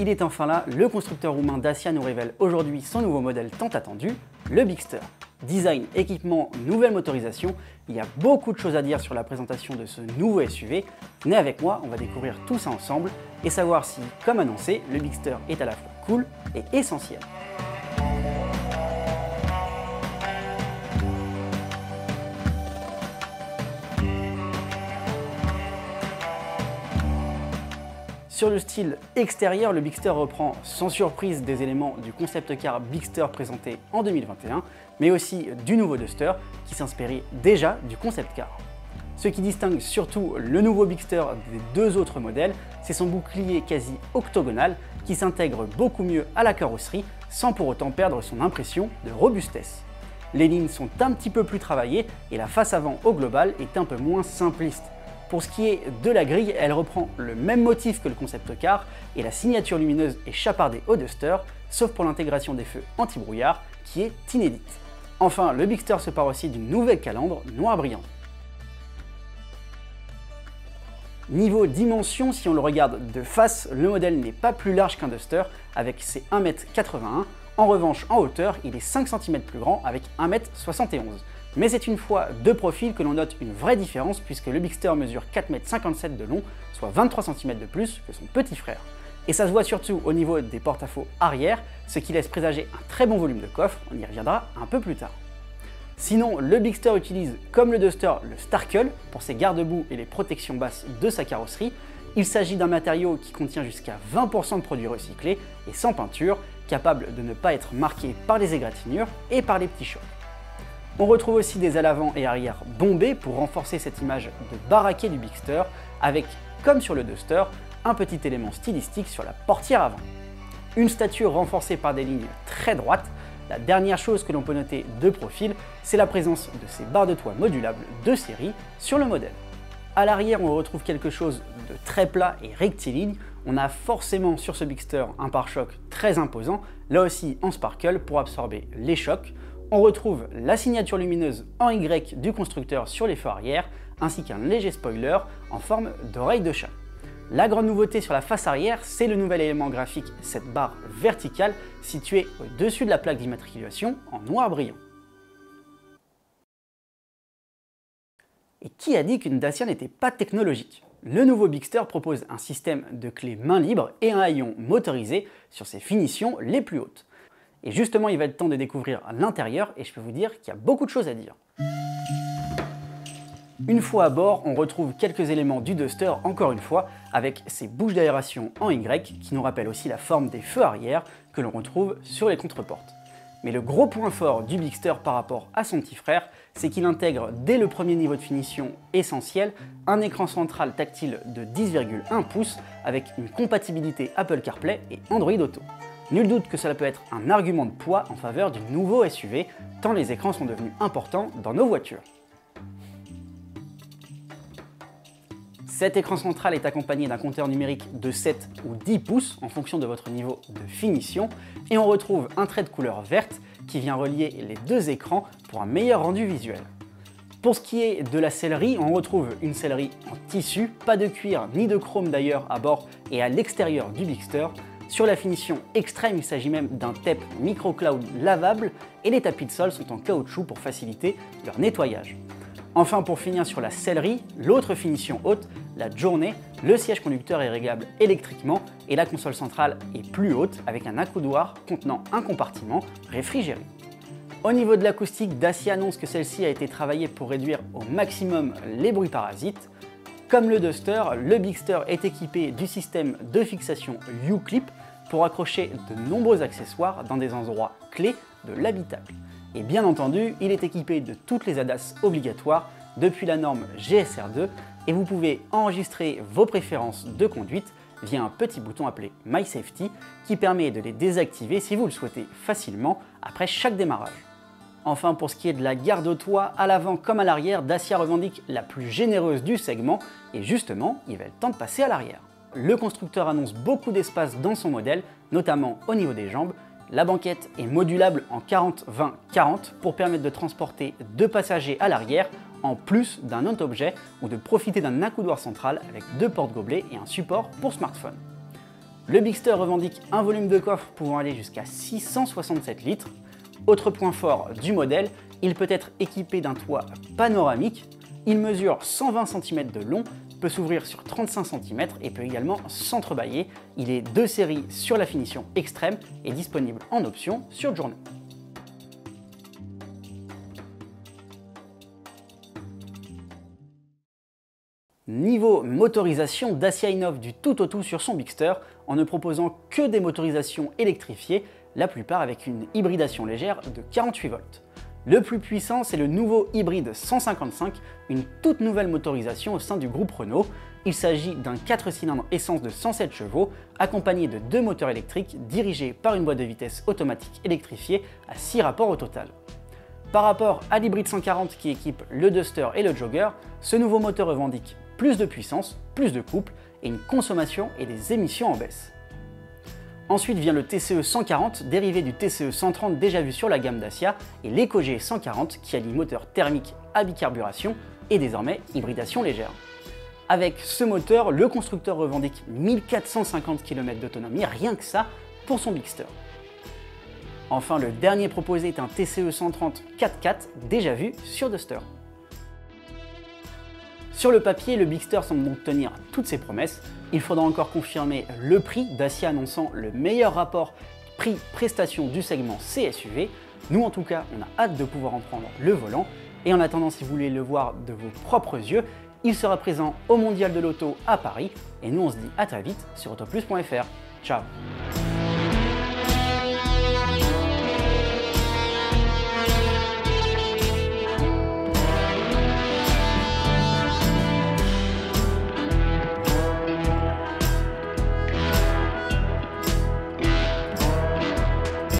Il est enfin là, le constructeur roumain Dacia nous révèle aujourd'hui son nouveau modèle tant attendu, le Bigster. Design, équipement, nouvelle motorisation, il y a beaucoup de choses à dire sur la présentation de ce nouveau SUV. Venez avec moi, on va découvrir tout ça ensemble et savoir si, comme annoncé, le Bigster est à la fois cool et essentiel. Sur le style extérieur, le Bigster reprend sans surprise des éléments du concept car Bigster présenté en 2021, mais aussi du nouveau Duster qui s'inspirait déjà du concept car. Ce qui distingue surtout le nouveau Bigster des deux autres modèles, c'est son bouclier quasi octogonal qui s'intègre beaucoup mieux à la carrosserie sans pour autant perdre son impression de robustesse. Les lignes sont un petit peu plus travaillées et la face avant au global est un peu moins simpliste. Pour ce qui est de la grille, elle reprend le même motif que le concept car et la signature lumineuse est chapardée au Duster, sauf pour l'intégration des feux anti-brouillard qui est inédite. Enfin, le Bigster se part aussi d'une nouvelle calandre noir brillant. Niveau dimension, si on le regarde de face, le modèle n'est pas plus large qu'un Duster avec ses 1,81 m. En revanche, en hauteur, il est 5 cm plus grand avec 1,71 m. Mais c'est une fois de profil que l'on note une vraie différence puisque le Bigster mesure 4,57 m de long, soit 23 cm de plus que son petit frère. Et ça se voit surtout au niveau des porte-à-faux arrière, ce qui laisse présager un très bon volume de coffre, on y reviendra un peu plus tard. Sinon, le Bigster utilise, comme le Duster, le Starkel pour ses garde-boue et les protections basses de sa carrosserie. Il s'agit d'un matériau qui contient jusqu'à 20% de produits recyclés et sans peinture, capable de ne pas être marqué par les égratignures et par les petits chocs. On retrouve aussi des ailes avant et arrière bombées pour renforcer cette image de baraquet du Bigster avec, comme sur le Duster, un petit élément stylistique sur la portière avant. Une stature renforcée par des lignes très droites. La dernière chose que l'on peut noter de profil, c'est la présence de ces barres de toit modulables de série sur le modèle. À l'arrière, on retrouve quelque chose de très plat et rectiligne. On a forcément sur ce Bigster un pare-choc très imposant, là aussi en sparkle pour absorber les chocs. On retrouve la signature lumineuse en Y du constructeur sur les feux arrière, ainsi qu'un léger spoiler en forme d'oreille de chat. La grande nouveauté sur la face arrière, c'est le nouvel élément graphique, cette barre verticale située au-dessus de la plaque d'immatriculation en noir brillant. Et qui a dit qu'une Dacia n'était pas technologique? Le nouveau Bigster propose un système de clés main libre et un haillon motorisé sur ses finitions les plus hautes. Et justement, il va être temps de découvrir l'intérieur et je peux vous dire qu'il y a beaucoup de choses à dire. Une fois à bord, on retrouve quelques éléments du Duster encore une fois avec ses bouches d'aération en Y qui nous rappellent aussi la forme des feux arrière que l'on retrouve sur les contreportes. Mais le gros point fort du Bigster par rapport à son petit frère, c'est qu'il intègre dès le premier niveau de finition essentiel un écran central tactile de 10,1 pouces avec une compatibilité Apple CarPlay et Android Auto. Nul doute que cela peut être un argument de poids en faveur du nouveau SUV, tant les écrans sont devenus importants dans nos voitures. Cet écran central est accompagné d'un compteur numérique de 7 ou 10 pouces en fonction de votre niveau de finition et on retrouve un trait de couleur verte qui vient relier les deux écrans pour un meilleur rendu visuel. Pour ce qui est de la sellerie, on retrouve une sellerie en tissu, pas de cuir ni de chrome d'ailleurs à bord et à l'extérieur du Bigster. Sur la finition extrême, il s'agit même d'un TEP microcloud lavable et les tapis de sol sont en caoutchouc pour faciliter leur nettoyage. Enfin, pour finir sur la sellerie, l'autre finition haute, la journée, le siège conducteur est réglable électriquement et la console centrale est plus haute avec un accoudoir contenant un compartiment réfrigéré. Au niveau de l'acoustique, Dacia annonce que celle-ci a été travaillée pour réduire au maximum les bruits parasites. Comme le Duster, le Bigster est équipé du système de fixation U-Clip pour accrocher de nombreux accessoires dans des endroits clés de l'habitacle. Et bien entendu, il est équipé de toutes les ADAS obligatoires depuis la norme GSR2 et vous pouvez enregistrer vos préférences de conduite via un petit bouton appelé My Safety qui permet de les désactiver si vous le souhaitez facilement après chaque démarrage. Enfin, pour ce qui est de la garde au toit, à l'avant comme à l'arrière, Dacia revendique la plus généreuse du segment et justement, il va être temps de passer à l'arrière. Le constructeur annonce beaucoup d'espace dans son modèle, notamment au niveau des jambes. La banquette est modulable en 40-20-40 pour permettre de transporter 2 passagers à l'arrière en plus d'un autre objet ou de profiter d'un accoudoir central avec 2 porte-gobelets et un support pour smartphone. Le Bigster revendique un volume de coffre pouvant aller jusqu'à 667 litres. Autre point fort du modèle, il peut être équipé d'un toit panoramique. Il mesure 120 cm de long, peut s'ouvrir sur 35 cm et peut également s'entrebâiller. Il est de série sur la finition extrême et disponible en option sur Journey. Niveau motorisation, Dacia innove du tout au tout sur son Bigster en ne proposant que des motorisations électrifiées, la plupart avec une hybridation légère de 48 volts. Le plus puissant, c'est le nouveau hybride 155, une toute nouvelle motorisation au sein du groupe Renault. Il s'agit d'un 4 cylindres essence de 107 chevaux, accompagné de 2 moteurs électriques dirigés par une boîte de vitesse automatique électrifiée à 6 rapports au total. Par rapport à l'hybride 140 qui équipe le Duster et le Jogger, ce nouveau moteur revendique plus de puissance, plus de couple et une consommation et des émissions en baisse. Ensuite vient le TCE 140, dérivé du TCE 130 déjà vu sur la gamme Dacia, et l'EcoG 140 qui allie moteur thermique à bicarburation et désormais hybridation légère. Avec ce moteur, le constructeur revendique 1450 km d'autonomie, rien que ça, pour son Bigster. Enfin, le dernier proposé est un TCE 130 4x4 déjà vu sur Duster. Sur le papier, le Bigster semble donc tenir toutes ses promesses. Il faudra encore confirmer le prix, Dacia annonçant le meilleur rapport prix-prestation du segment CSUV. Nous en tout cas, on a hâte de pouvoir en prendre le volant. Et en attendant, si vous voulez le voir de vos propres yeux, il sera présent au Mondial de l'Auto à Paris. Et nous on se dit à très vite sur autoplus.fr. Ciao!